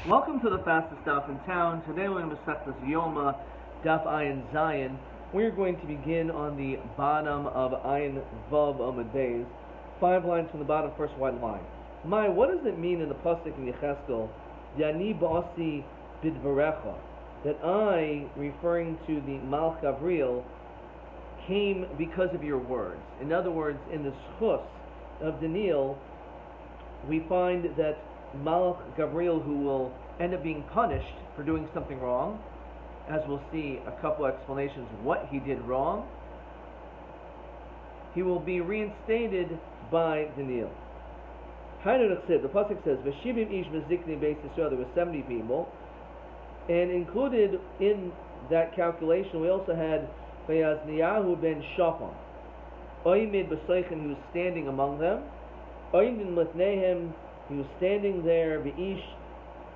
Welcome to the fastest daf in town. Today we're going to Masechtas Yoma, Daf Ayin Zayin. We're going to begin on the bottom of Ayin Vav Amud Beis, 5 lines from the bottom, first white line. What does it mean in the pasuk in Yecheskel, Yani Ba'asi Bidvarecha, that I, referring to the Malach Gabriel, came because of your words? In other words, in the schus of Daniel, we find that Malach Gabriel, who will end up being punished for doing something wrong, as we'll see a couple explanations what he did wrong, he will be reinstated by Daniel. The pasuk says, "V'shivim ish v'zikni beis Yisrael." There were 70 people, and included in that calculation we also had Vayazniyahu ben Shaphan, Oymid b'Seichen, who was standing among them, Oymid l'fneihem, he was standing there, V'ish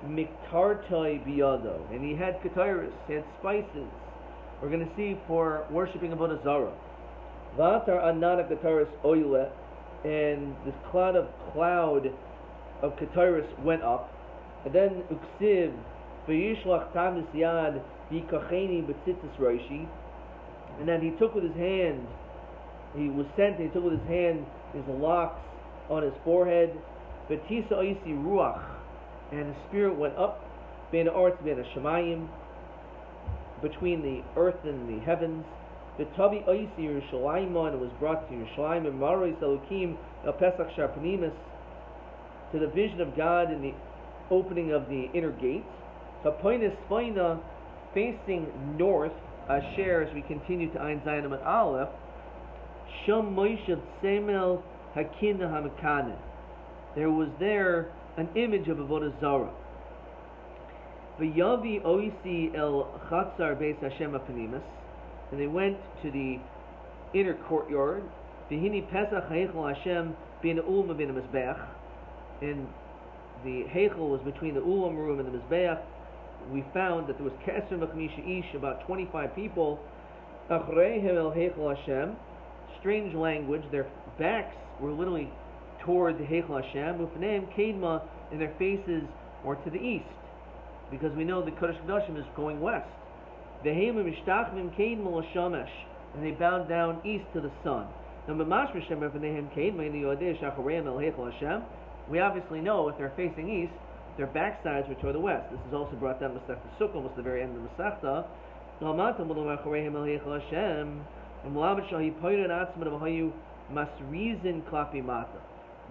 miktartai biyado, and he had ketairis, he had spices. We're going to see for worshipping Avodah Zarah. V'atar anana ketairis oile, and this cloud of ketairis went up, and then uksiv v'yishlach tamis yad v'kacheni b'tzitzis roishi, and then he took with his hand, he was sent, and he took with his hand his locks on his forehead. V'tisa oisi ruach, and the spirit went up, ben arts ben shamayim, between the earth and the heavens. V'tavi oisi Yerushalayim, and it was brought to Yerushalayim, and marois elokim el pesach sharpanimus, to the vision of God in the opening of the inner gates. Hapoinis faina, facing north, asher, as we continue to Ein Zayin Amud Aleph, sham Moshe semel hakinah hamekaneh. There was there an image of Avodah Zarah. V'yavi oisi el chatzar beis Hashem apanimus, and they went to the inner courtyard. V'hini pesach heichel Hashem bin ulam bin mizbeach, and the heichel was between the ulam room and the mizbeach. We found that there was keser machmisha ish, about 25 people. Achreihem el heichel Hashem, strange language. Their backs were literally toward the Heichel Hashem, Ufneim Kedma, and their faces were to the east, because we know the Kodesh Kodashim is going west. Vehem Mishtachmim Kedma l'Shamesh, and they bowed down east to the sun. Now, Mamash Mishem V'nehem Kedma in the Yodeh Shachareim El Heichel Hashem. We obviously know if they're facing east, their backsides were toward the west. This is also brought down in Masechta Sukkah, almost the very end of the Masechta. L'Amatam L'Omar Chareim El Heichel Hashem, and M'Lamed Shahi Poyred Atzman V'Hayu Masrizin Klapi Mata,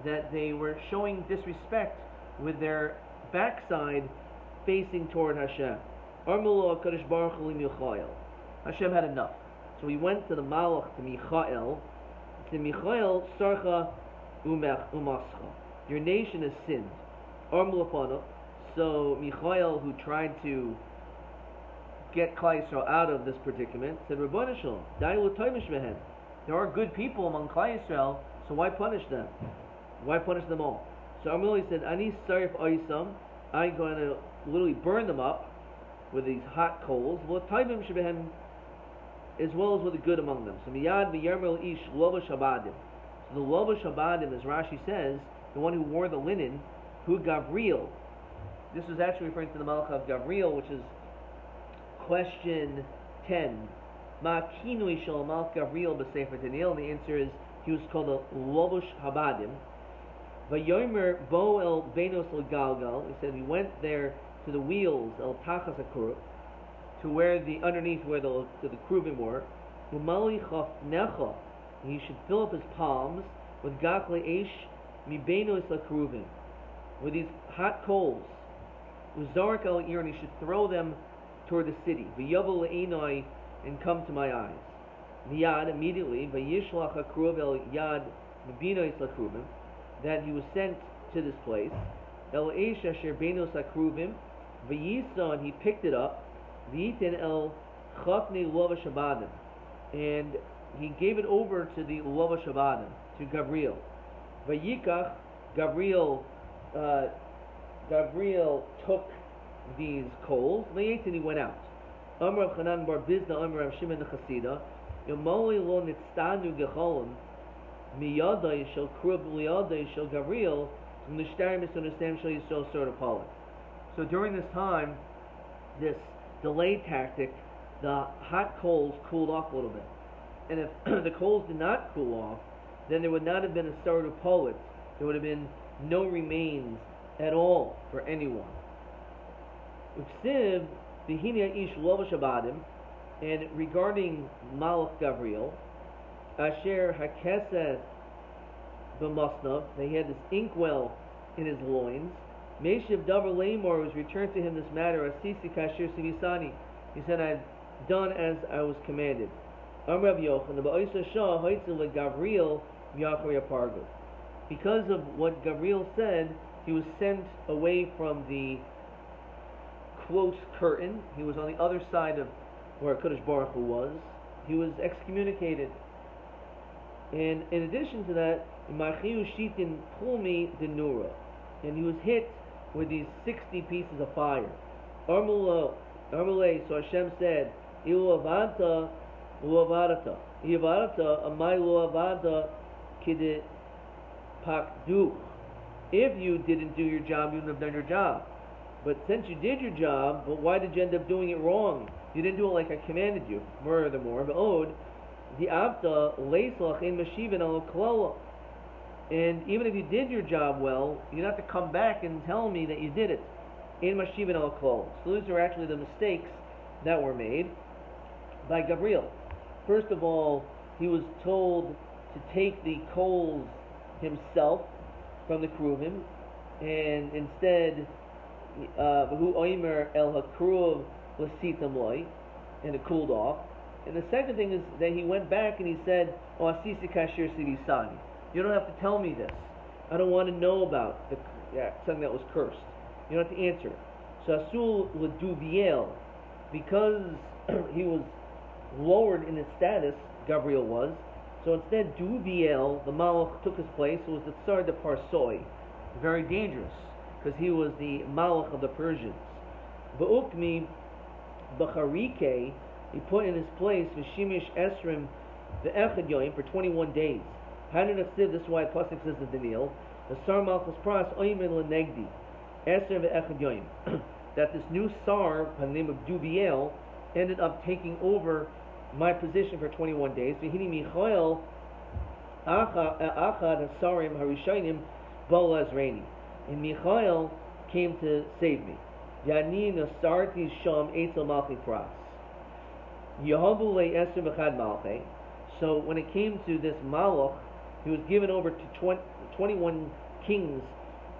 that they were showing disrespect with their backside facing toward Hashem. Hashem had enough. So he went to the Malach, to Michael, Sarcha Umascha. Your nation has sinned. So Michael, who tried to get Klal Yisrael out of this predicament, said, Rabbanu Shalom, there are good people among Klal Yisrael, so why punish them? Why punish them all? So Amalei said, Ani sarif oisam, I'm going to literally burn them up with these hot coals, as well as with the good among them. So miyad v'yarmel ish lovash habadim. So the lovash habadim, as Rashi says, the one who wore the linen, who Gabriel. This was actually referring to the Malach of Gabriel, which is question 10. Ma kinui shel Malach Gabriel b'Sefer Daniel, and the answer is he was called a lovash habadim. Vayomer bo el benos el galgal. He said he went there to the wheels el tachas hakurub, to where the underneath where the kruvim were. Umali chaf necha. He should fill up his palms with gakle eish mi benos el kruvim, with these hot coals. Uzarik el ir, and he should throw them toward the city. V'yavel le'enoi, and come to my eyes. V'yad, immediately. V'yishlach hakruv el yad mi benos el kruvim, that he was sent to this place. El Eish Asher Benos Akruvim, V'yisa, and he picked it up. V'yitin El Chafnei Lovash Habadim, and he gave it over to the Lovash Habadim, to Gabriel. V'yikach, Gabriel took these coals. V'yit, and he went out. Amar Chanan Bar Bizna, Amar Rav Shimon the Chasida, Yomoli lo nitztanu gecholim, Miyadai shel Krub Liyadai shel Gabriel, from the Shtar Misunderstand Shel Yisrael sort of Pollock. So during this time, this delay tactic, the hot coals cooled off a little bit. And if the coals did not cool off, then there would not have been a start of poets. There would have been no remains at all for anyone. Uksiv v'hine ish lo shabadim, and regarding Malach Gabriel, asher hakeses b'masnav, they had this inkwell in his loins. Meshiv davar lemor was returned to him this matter. Asisi kasher sivisani. He said, "I've done as I was commanded." Amrav Yochanan, the ba'oisa shah haitzil leGavriel v'yachar yapargo. Because of what Gabriel said, he was sent away from the close curtain. He was on the other side of where Kadosh Baruch Hu was. He was excommunicated. And in addition to that, Machiu Shitin Plumi Denura, and he was hit with these 60 pieces of fire. Armule, so Hashem said, Ilu avanta, lu avadata. Iavadata, amai lu avada, kide pakdu. If you didn't do your job, you wouldn't have done your job. But since you did your job, but why did you end up doing it wrong? You didn't do it like I commanded you. Furthermore, Be'od, the Abda, Leislach, in Mashivin al Klala. And even if you did your job well, you have to come back and tell me that you did it. In Mashivin al Klala. So these are actually the mistakes that were made by Gabriel. First of all, he was told to take the coals himself from the Kruvim, and instead, Hu Oimer El Hakruv Lasitam Loi, and it cooled off. And the second thing is that he went back and he said, "Oh, Asisi Kashir Sivisani. You don't have to tell me this. I don't want to know about something that was cursed. You don't have to answer." So Asul Ledubiel, because he was lowered in his status, Gabriel was. So instead, Dubiel, the Malach, took his place. It was the Tsar de Parsoi, very dangerous, because he was the Malach of the Persians. Ba'ukmi Bacharike, he put in his place V'shimish Esrim the Echad Yoim for 21 days. Hanan Asiv, this is why Pasuk says the Daniel, the Sar Malchus Pras Oymen Lenegdi Esrim Echad Yoim, that this new Sar by the name of Dubiel ended up taking over my position for 21 days. V'hini Michael Achad Hasarim Harishainim Bol Azreini. And Michael came to save me. Yani Nasarti Sham Eitzel Malchi Pras. Yehavu Le Esrim Echad Malchi. So when it came to this Malach, he was given over to 21 kings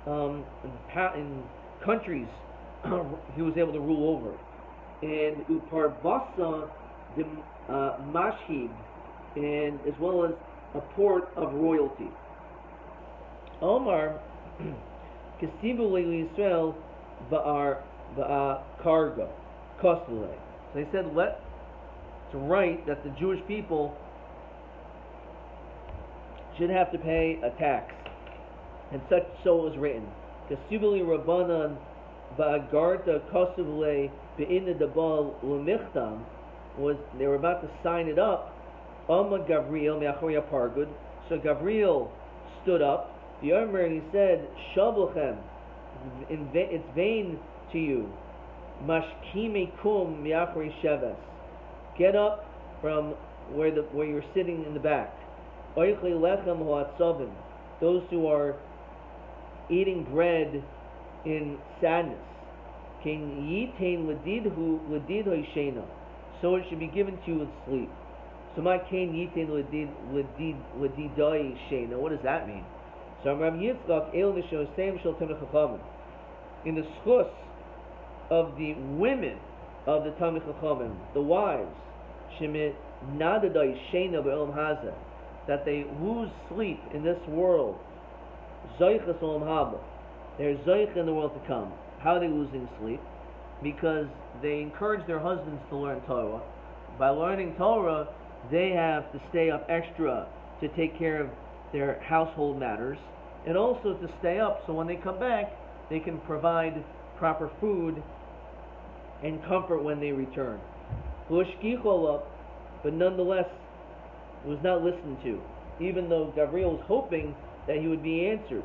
in countries he was able to rule over. And Uparvasa the Mashhid, and as well as a port of royalty. Omar Kesibu Israel Ba'ar Cargo Kostale. So they said, it's right that the Jewish people should have to pay a tax, and such so is written. Kesibuli Rabbanan Ba'agarta Kostale Be'inna Dabal Lumichtam, was they were about to sign it up. Amma Gabriel Me'achoria Pargud. So Gabriel stood up. Yomer, and he said, Shabulchem, it's vain to you. Mashkime kum Me'achori Sheves. Get up from where you're sitting in the back. Oichle lechem hoatzavim. Those who are eating bread in sadness. Ken yitain ledidhu shena. So it should be given to you with sleep. So my kain yitin ledidai shena. What does that mean? So Rabbi Yitzchak el nishosem shel Talmid Chachamim. In the schus of the women of the Talmid Chachamim, the wives, shemit nadadai shena be'olam hazeh, that they lose sleep in this world. Zoichas olam haba. They're zoich in the world to come. How are they losing sleep? Because they encourage their husbands to learn Torah. By learning Torah, they have to stay up extra to take care of their household matters, and also to stay up so when they come back, they can provide proper food and comfort when they return. But nonetheless, it was not listened to, even though Gabriel was hoping that he would be answered.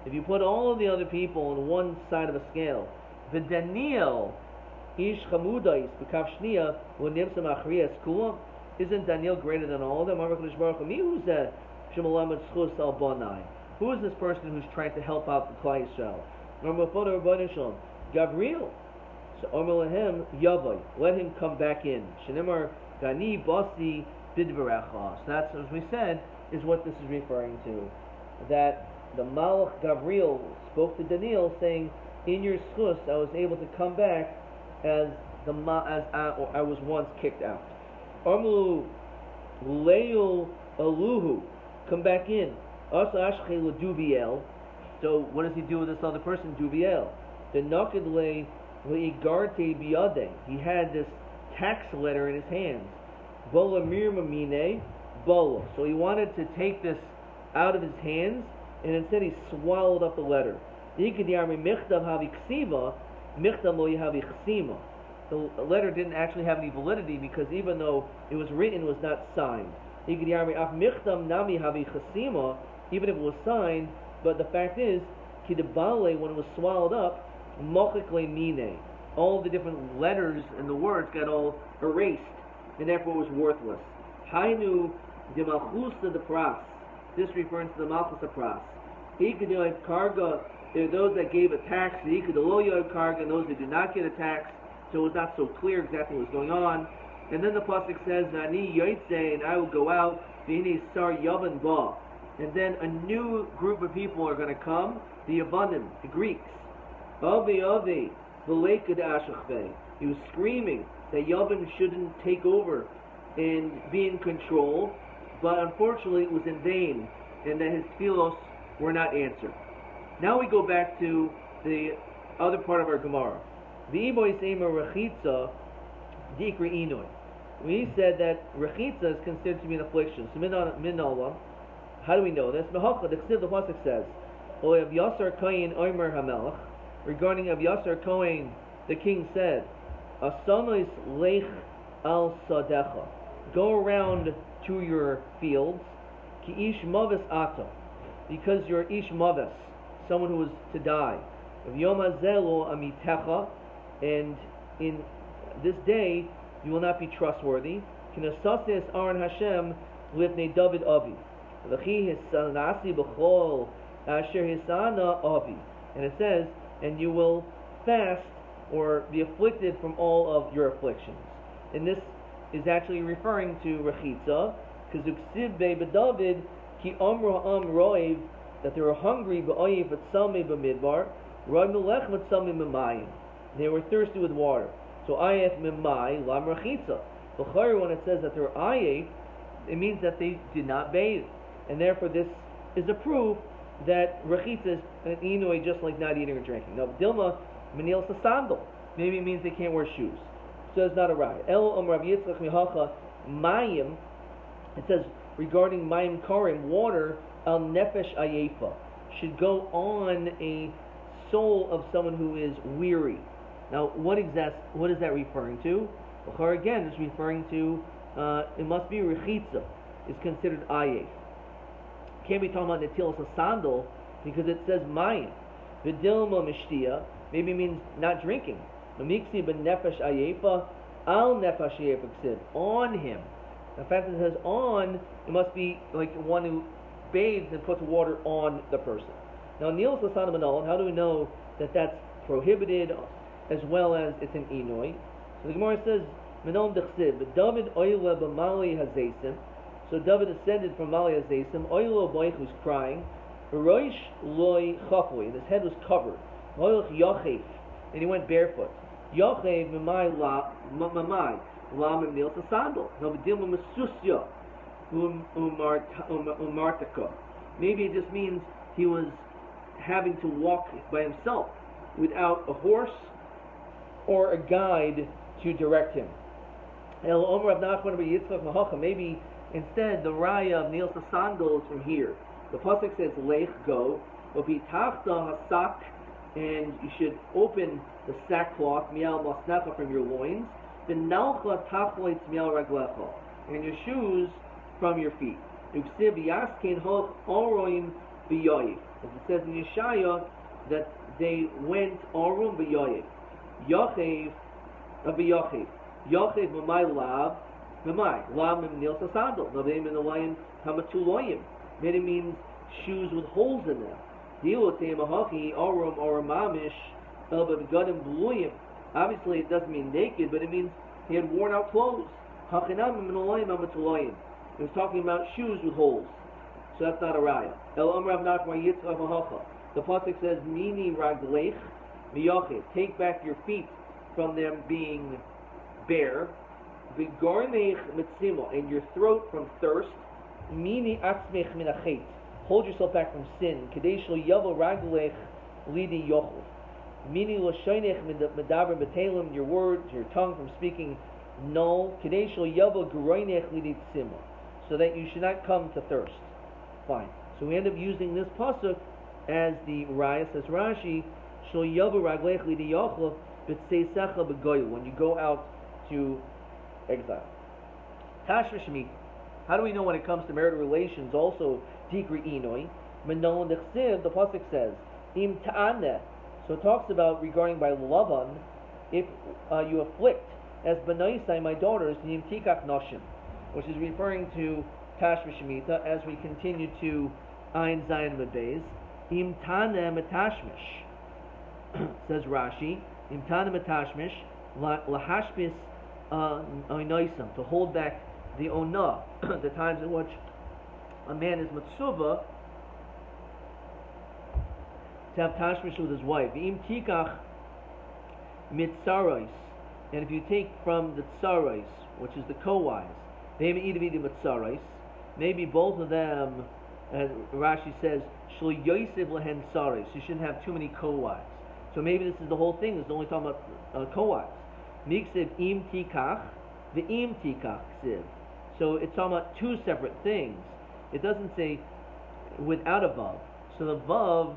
If you put all of the other people on one side of a scale, the Daniel ish chamudais b'kaf shniya v'nimsa machriyas kulam, isn't Daniel greater than all of them? Who is this person who's trying to help out the Klal Yisrael? Gabriel. So Omelahem Yavai, let him come back in. Shenemar Gani Basi Bidvarecha. So that's, as we said, is what this is referring to. That the Malach Gabriel spoke to Daniel, saying, "In your schus, I was able to come back as I was once kicked out." Omelu Leil Aluhu, come back in. Asa Ashchelu Dubiel. So what does he do with this other person, Dubiel? The Naked Le Leigarte Biade. He had this tax letter in his hands. Bola Mirmamine Bola. So he wanted to take this out of his hands, and instead he swallowed up the letter. The letter didn't actually have any validity because even though it was written, it was not signed. Even if it was signed, but the fact is, when it was swallowed up, all the different letters and the words got all erased, and therefore it was worthless. Hainu de malchusa de pras. This refers to the malchus of pras. Karga. There are those that gave a tax, karga, and those that did not get a tax. So it was not so clear exactly what was going on. And then the pasuk says, "Ani yoytze," and I will go out. V'hine sar yavan ba. And then a new group of people are going to come, the Yavanim, the Greeks. Avi avi v'leikad ashachve. He was screaming that Yavin shouldn't take over and be in control, but unfortunately it was in vain, and that his tefillos were not answered. Now we go back to the other part of our Gemara. V'iboy seima rechitza dikri inoi. We said that rechitza is considered to be an affliction. So min olam. How do we know this? The pasuk says, "Of Yasar Kohen Omer Hamelach." Regarding of Yasar Kohen, the king said, "Asanois lech al sadecha." Go around to your fields, ki ish mavis ato, because you're ish mavis, someone who is to die. Of Yoma zelo amitecha, and in this day you will not be trustworthy. Kinasases Aron Hashem lifnei David Avi. And it says, and you will fast or be afflicted from all of your afflictions. And this is actually referring to Rechitza, because David ki amru ha'am roiv, that they were hungry ba'oyev v'tzamei b'midbar, roiv melech v'tzamei b'mayim. They were thirsty with water. So ayef mimai lam Rechitza. B'chari, when it says that they were ayef, it means that they did not bathe. And therefore this is a proof that Rechitza is an inui just like not eating or drinking. Now, Dilma Menil Sasandal. Maybe it means they can't wear shoes. So it's not a riot. El Rav Yitzchak Mihacha Mayim. It says regarding Mayim Karim, water, Al Nefesh Ayefa, should go on a soul of someone who is weary. Now, what is that referring to? Well, again, it's referring to, it must be Rechitza, is considered Ayef. Can't be talking about Netilas a sandal because it says Mayim. Vidilma Mishtia maybe means not drinking. Mamiksi ben Nefesh Ayefa, Al Nefesh Ayefa ksiv, on him. The fact that it says on, it must be like one who bathes and puts water on the person. Now, Nilas Lasan Manol, how do we know that that's prohibited as well as it's an Inoi? So the Gemara says, Menom Dechsiv, David Oila B'Mali Hazesim. So David ascended from Mali Hazesim, Oilo Boich was crying, Roish Loi Chafui, and his head was covered. Oilch Yachef, and he went barefoot. Yachef Mamai Mamai, Lam Emil Sasandal, Novidim Mesusya, Umartaka. Maybe it just means he was having to walk by himself without a horse or a guide to direct him. Maybe instead the raya of Nil Sasandal is from here. The pasuk says lech, go, hasak, and you should open the sackcloth mial masnecha from your loins, and your shoes from your feet. Uksiv Yaskin Hoch Oroim B'Yoyiv. As it says in Yeshaya that they went Orum B'Yoyiv. Yochev B'Yochev. Yochev B'mai Lav B'mai. Lav M'nil Sasandal. Navim in the lion Hamatuloyim. Then it means shoes with holes in them. Dilote Mahachi Orum Orumamish El B'Gadim Bluyim. Obviously it doesn't mean naked, but it means he had worn out clothes. Hachinam M'nolayim Hamatuloyim. It was talking about shoes with holes. So that's not a raya. El Amrav Nachmar Yitzchak Mahacha. The pasuk says, Mini Raglech Miyochid. Take back your feet from them being bare. V'garnech Mitzimo. And your throat from thirst. Mini Atzmech Minachet. Hold yourself back from sin. Kadesh lo yavo Raglech Lidi Yochel. Mini lo Shoinech Medaber B'Telem. Your words, your tongue from speaking null. Kadesh lo yavo Groinech Lidi Tzimo. So that you should not come to thirst. Fine. So we end up using this pasuk as the raya, says Rashi, Shlo yavu raglech lidi yochel b'tzeisecha b'goyel, when you go out to exile. Tashma Shemit. How do we know when it comes to marital relations? Also, dikri inoi. Menon dechsiv, the pasuk says, im ta'aneh. So it talks about regarding by Lavan, if you afflict, as benaisai, my daughters, im tikach noshim, which is referring to Tashma Shemitah as we continue to Ein Zayin Medbeis. Im Tana Metashmish, says Rashi, Im Tana Metashmish, Lahashmis Oinoisam, to hold back the Ona, the times in which a man is Matsuva, to have Tashmish with his wife. Im Tikach Mitzarais, and if you take from the Tzarais, which is the co-wives, maybe both of them, as Rashi says, Shlo Yosef lehen tzarais. You shouldn't have too many co-wives. So maybe this is the whole thing. It's only talking about co-wives. Miksiv im tikach, the im tikach ksiv. So it's talking about two separate things. It doesn't say without a vav. So the vav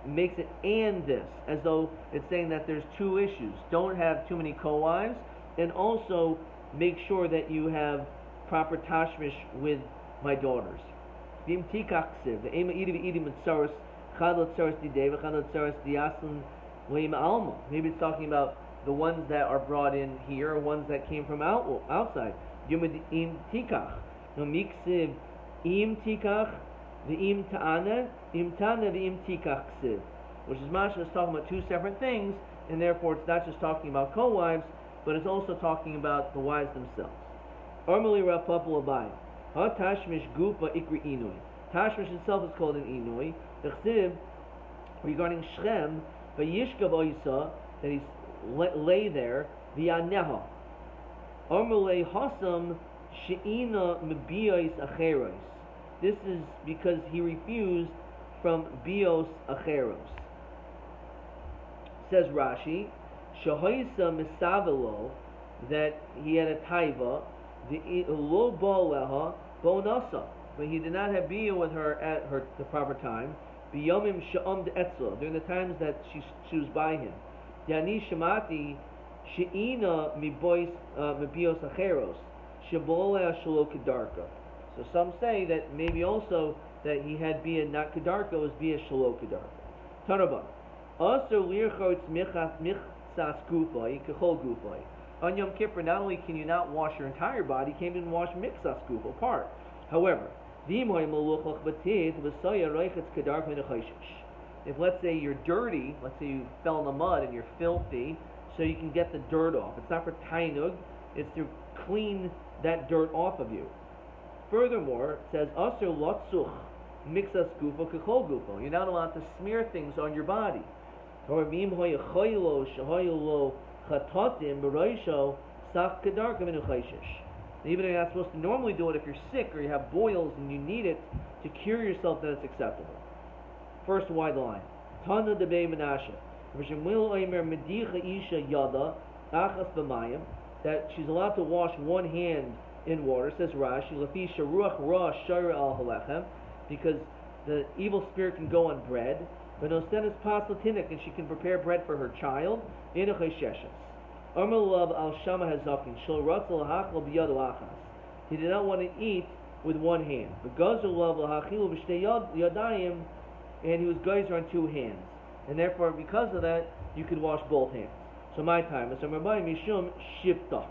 makes it and this, as though it's saying that there's two issues. Don't have too many co-wives, and also make sure that you have proper tashmish with my daughters. Maybe it's talking about the ones that are brought in here, or ones that came from outside. Which is Masha is talking about two separate things, and therefore it's not just talking about co-wives, but it's also talking about the wives themselves. Armali Rapapul Abai. Ha Tashmish Gupa Ikri Inui. Tashmish itself is called an Inui. The Chsiv, regarding Shem, Vayishkav Oisa, that he lay there, V'yaneha. Armali Hasam She'ina Mebios Acheros. This is because he refused from Bios Acheros. Says Rashi, Shahoisa Misavelo, that he had a taiva, the lo bo'leha bonasa, but he did not have bia with her at the proper time. Biyomim sha'am de'etzla, during the times that she was by him. Yani shamati she'ina mibios acheros shebolea shelo kedarka. So some say that maybe also that he had bia not kedarka, was bia shelo kedarka. Tanaba. Also lirchotz michsas gufay kechol gufay. On Yom Kippur, not only can you not wash your entire body, you can't even wash michsas gufay part. However, if let's say you're dirty, let's say you fell in the mud and you're filthy, so you can get the dirt off. It's not for tainug, it's to clean that dirt off of you. Furthermore, it says Asur lotzuch mixas gufa kechol gufa. You're not allowed to smear things on your body. Even though you're not supposed to normally do it if you're sick or you have boils and you need it to cure yourself, then it's acceptable. First wide line. Tana de Bey Menashe. That she's allowed to wash one hand in water, says Rashi, because the evil spirit can go on bread, but no is paslatinik, and she can prepare bread for her child. He did not want to eat with one hand. And he was geyser on two hands. And therefore, because of that, you could wash both hands. So my time is Rabbi Mishum Shifta,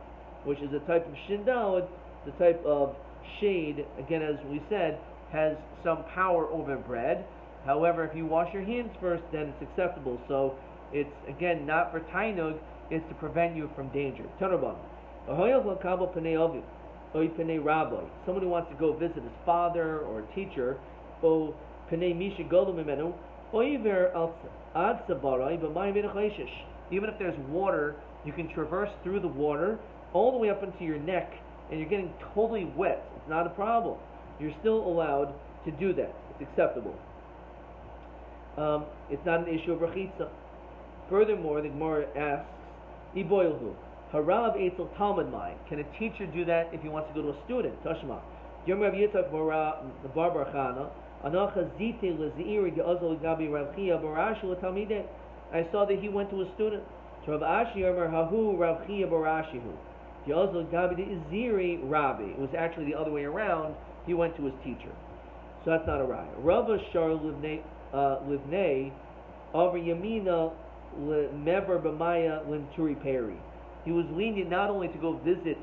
which is a type of Shindalad, the type of shade, again as we said, has some power over bread. However, if you wash your hands first, then it's acceptable. So it's, again, not for Tainug, it's to prevent you from danger. Tanabam. Someone who wants to go visit his father or a teacher, even if there's water, you can traverse through the water all the way up into your neck, and you're getting totally wet. It's not a problem. You're still allowed to do that. It's acceptable. It's not an issue of rachitza. Furthermore, the Gemara asks, Iboilhu, Harav Eitzel Talmud Mai. Can a teacher do that if he wants to go to a student? Tashma. Yom Rav Yitzchak the Bar Chana, Anacha Zite Lezeiri Ge'azol Gabi Rav Chia Barashi L'Talmidei. I saw that he went to a student. So Rav Ashi Yomer Hahu Rav Chia Barashihu. Ge'azol Gabi De'iziri Rabbi. It was actually the other way around. He went to his teacher. So that's not a raya. Rav Ashar Livnei Over Yamina Mever B'maya Linturi Peri. He was lenient not only to go visit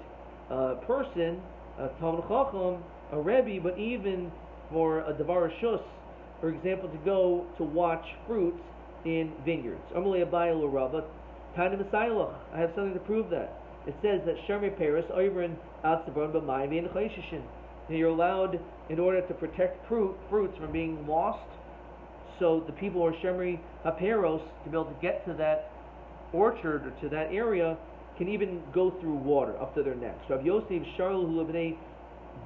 a person, a Talmud Chacham, a Rebbe, but even for a Davar Shus, for example, to go to watch fruits in vineyards. Amalei Abayil Rabba, Tana Messiah. I have something to prove that. It says that Shermei Paris, Oivrin Atzabron B'mayim V'in Chayshishin. You're allowed, in order to protect fruits from being lost, so the people who are Shemri Haperos, to be able to get to that orchard or to that area, can even go through water up to their necks. Rav Yosef Sharlu Lebnei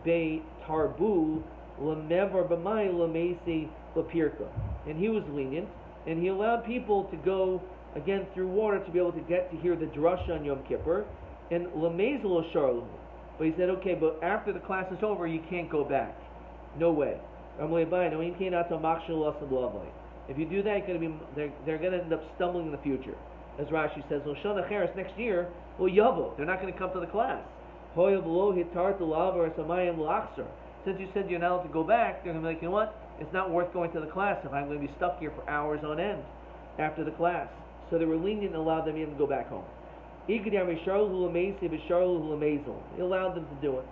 Be Tarbu Lemevar B'mai Lemesi Lepirka. And he was lenient, and he allowed people to go again through water to be able to get to hear the drasha on Yom Kippur, and Lemezelo Sharlu. But he said, okay, but after the class is over, you can't go back. No way. If you do that, they're going to end up stumbling in the future. As Rashi says, next year, they're not going to come to the class. Since you said you're not allowed to go back, they're going to be like, you know what? It's not worth going to the class if I'm going to be stuck here for hours on end after the class. So they were lenient and allowed them even to go back home. He allowed them to do it.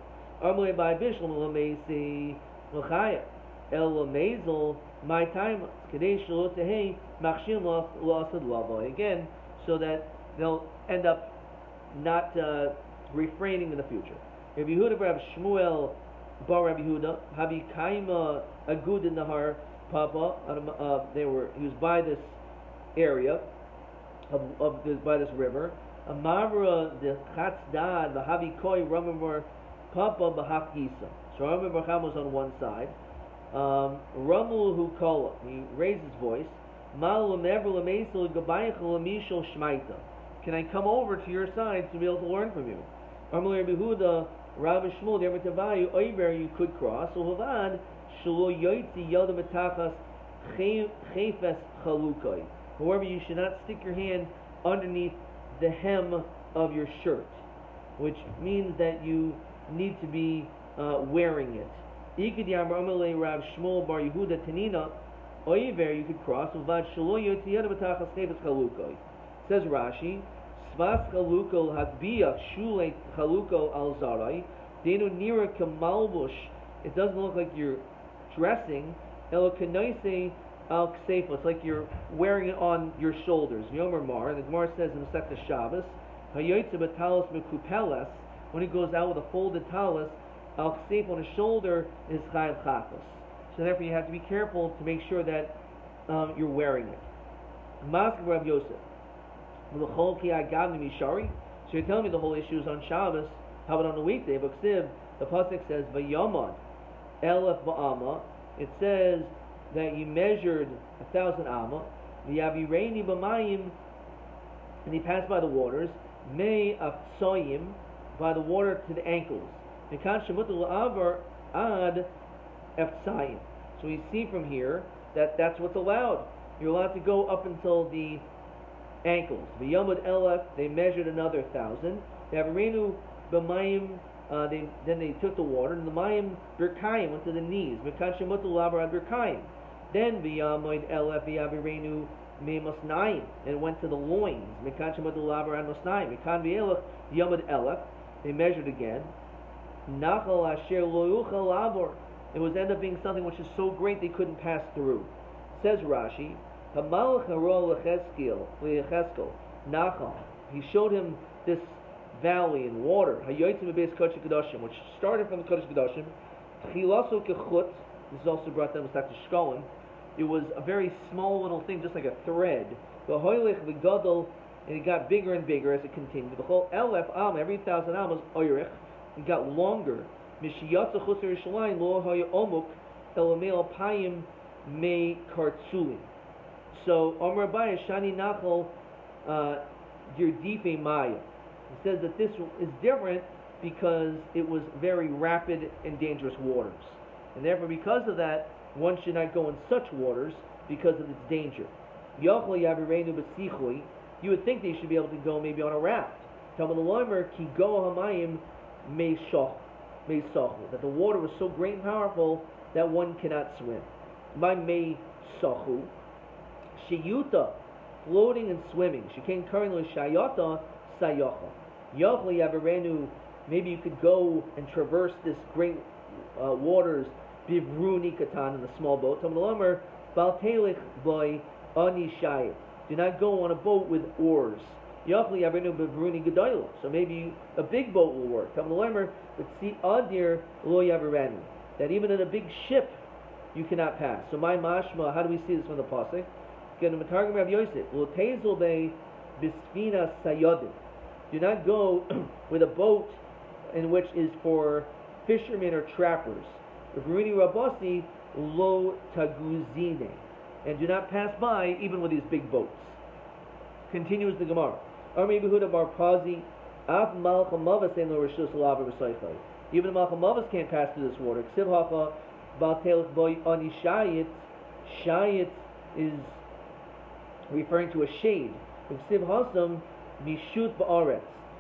My time again, so that they'll end up not refraining in the future. Rabbi Yehuda Rav Shmuel Bar Rabbi Yehuda Habi Kaima Agud in Nahar Papa. He was by this area by this river. Amavra the Chatzdad the Habi Koi Ramamar Papa Bahaf Gisa. So Ramam Barcham was on one side. Ramul hu kola. He raised his voice. Can I come over to your side to be able to learn from you? You could cross. However, you should not stick your hand underneath the hem of your shirt, which means that you need to be wearing it. You could cross. Says Rashi, Svas chaluko hadbiach shule chaluko al zarai. Denu nira kamalbush. It doesn't look like you're dressing. El kanoise al kseifa. It's like you're wearing it on your shoulders. Yomer Mar. The Gemara says in the Masechta Shabbos, Hayotze b'talis mekupeles. When he goes out with a folded talis, al kseifa on his shoulder is chayav chafas. So therefore, you have to be careful to make sure that you're wearing it. Mask Rav Yosef. So you're telling me the whole issue is on Shabbos. How about on the weekday? But the pasuk says Vayomad Elef Ba'ama. It says that you measured 1,000 amma. V'yavireini b'mayim, and he passed by the waters. Mei afsoyim, by the water to the ankles. Mekan shemutu la'avar ad efsayim. So we see from here that that's what's allowed. You're allowed to go up until the ankles. V'yomad elef, they measured another 1,000. V'yavireinu b'mayim Then they took the water, and the mayim birkayim went to the knees. Mekan shemutu lavar ad birkayim. Then v'yamoid elef v'yavirenu me'masnayim, and it went to the loins. Mekan shemutu lavar ad masnayim. Mekan v'elef yamad elef. They measured again. Nachal asher lo yuchal lavor. It was end up being something which is so great they couldn't pass through. Says Rashi, Hamalach haro lecheskel Nachal. He showed him this valley and water. Hayotzim bebeis kodesh kedoshim, which started from the kodesh kedoshim. Chilaso kechut. This is also brought down with Dr. Shkolin. It was a very small little thing, just like a thread. V'hoylech v'gadol, and it got bigger and bigger as it continued. The whole elef am, every 1,000 am was oyrich. It got longer. Mishiyatza chutz Yerushalayim lo haya omuk elamei alpayim me kartzulim. So Omer Rabbi Shani Nachal Yerdife Maya. He says that this is different because it was very rapid and dangerous waters, and therefore because of that, one should not go in such waters because of its danger. Yochel Yavirenu B'Sichui. You would think they should be able to go maybe on a raft. Talmud Loimer Ki Go Hamayim Me Sochu, that the water was so great and powerful that one cannot swim. My Me Sochu Shiyuta, floating and swimming. She came currently Shayata Sayocha. Yochel Yavirenu. Maybe you could go and traverse this great waters. Bivruni Katan in the small boat. Talmud Loimer Baltelich Boy Ani Shayit. Do not go on a boat with oars. So maybe a big boat will work. But see adir lo yavirenu, that even in a big ship you cannot pass. So my mashma, how do we see this from the pasuk? Get a matargum Rabbi Yosef. Lo tezel be bisfina sayodim. Do not go with a boat in which is for fishermen or trappers. Vivruni rabasi lo taguzine, and do not pass by even with these big boats. Continues the Gemara. Even the Malchamavas can't pass through this water. Shayit is referring to a shade.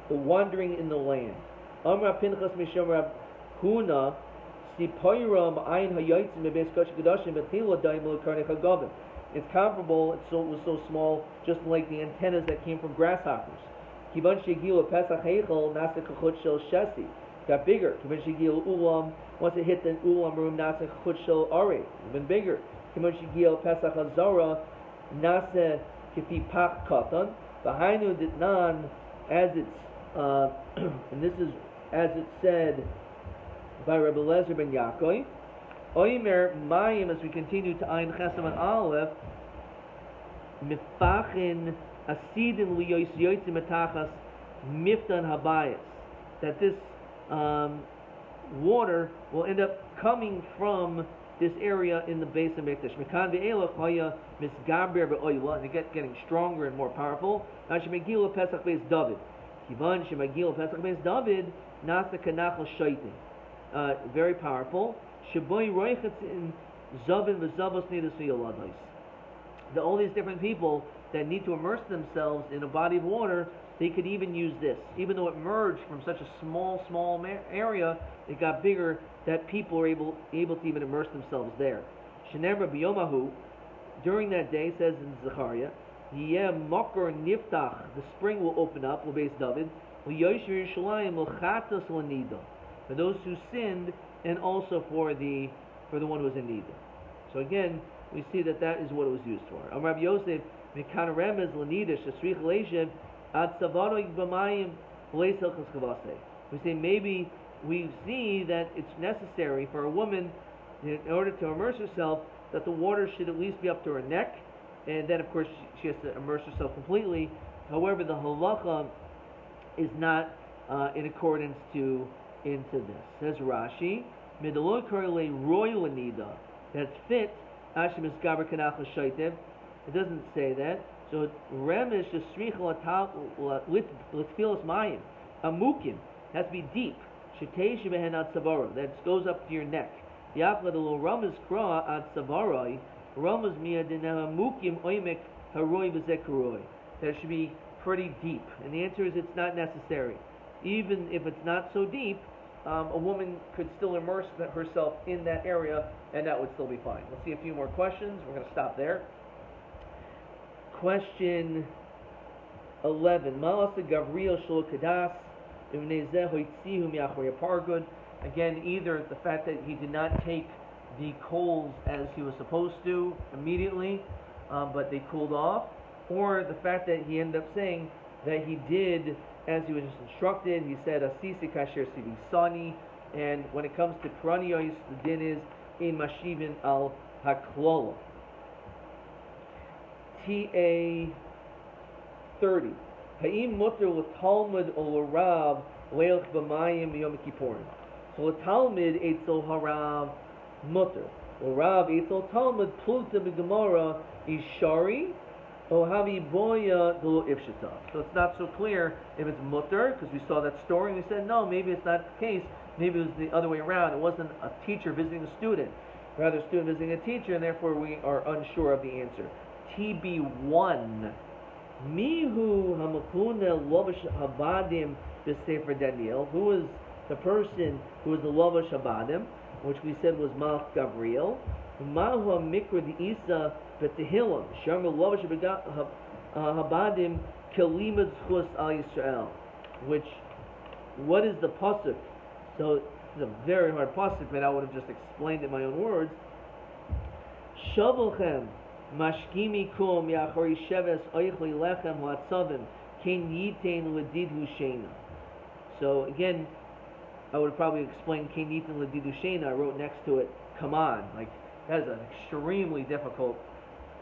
The wandering in the land. It's comparable, it was so small, just like the antennas that came from grasshoppers. Got bigger. Once it hit the ulam room, even bigger. As it's and this is as it said by Rabbi Lezer ben Yaakov. Oimer Mayim, as we continue to Ayin Chesam and Aleph, Mifachin Asidin Liyois Yoitzim Metachas Miftan Habayis, that this water will end up coming from this area in the base of Mikdash. Mekan ve'elach haya misgaber be'oila, and it getting stronger and more powerful. Now shemagil Pesach Beis David. Kivan shemagil Pesach Beis David nasa kanachal shaitin. Very powerful. Shaboy roichetz in zavin v'zavos nidus v'yoladais. All these different people that need to immerse themselves in a body of water, they could even use this. Even though it merged from such a small area, it got bigger that people were able to even immerse themselves there. Shenemra biyomahu, during that day, says in Zechariah, Yeh makor niftach, the spring will open up, L'beis David, L'yosh Yerushalayim l'chatas l'nida, for those who sinned, and also for the one who was in need. So again, we see that is what it was used for. Rabbi Yosef, Mekan remez l'nida shesrich leishev ad savaro b'mayim leisel cheskavase. We say maybe we see that it's necessary for a woman, in order to immerse herself, that the water should at least be up to her neck, and then of course she has to immerse herself completely. However, the halacha is not in accordance into this. Says Rashi, Midaloi korele royal anida, that's fit. Ashim is gaber kanachal shaitev. It doesn't say that. So remish is strichel litfilas mayim. Amukim has to be deep. Sheteish behen ad savara, that goes up to your neck. Yafla the little ramaz kra ad savarai. Ramaz miyadina amukim oimek haroi v'zekaroi. That should be pretty deep. And the answer is it's not necessary. Even if it's not so deep, a woman could still immerse herself in that area, and that would still be fine. Let's see a few more questions. We're going to stop there. Question 11. Ma'asa Gabriel Shlo Kadas Again, either the fact that he did not take the coals as he was supposed to immediately, but they cooled off, or the fact that he ended up saying that he did as he was instructed. He said Asisi Kasher Sivi Sani, and when it comes to Piraniyos, the din is in Mashivin al Haklola. TA 30. Ha'im mutter l'talmud o l'rav leilch b'mayim yom kippurim. So l'talmud etzel harav mutter. L'rav etzel talmud pluta b'gemara ishari o havi boya d'lo ifshita. So it's not so clear if it's mutter, because we saw that story and we said, no, maybe it's not the case. Maybe it was the other way around. It wasn't a teacher visiting a student, rather a student visiting a teacher, and therefore we are unsure of the answer. TB1. Mihu hamakuna lovash habadim b'sefer Daniel. Who is the person who is the lovash habadim, which we said was Malch Gabriel. Mahu mikra d'isa b'tehillim. Sharma lovash habadim kalimad zchus al Yisrael. What is the pasuk? So it's a very hard pasuk, but I would have just explained it in my own words. Shavolchem Mashkimi kum yachori sheves oichli lechem latzavim ken yitain ledidhu shena. So again, I would probably explain ken yitain ledidhu shena. I wrote next to it, come on. Like, that is an extremely difficult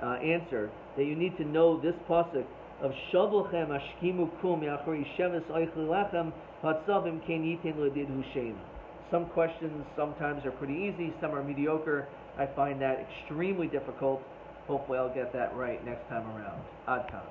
answer. That you need to know this pasuk of Shavolchem Mashkimu kum yachori sheves oichli lechem latzavim ken yitain ledidhu shena. Some questions sometimes are pretty easy, some are mediocre. I find that extremely difficult. Hopefully I'll get that right next time around. Ad kan.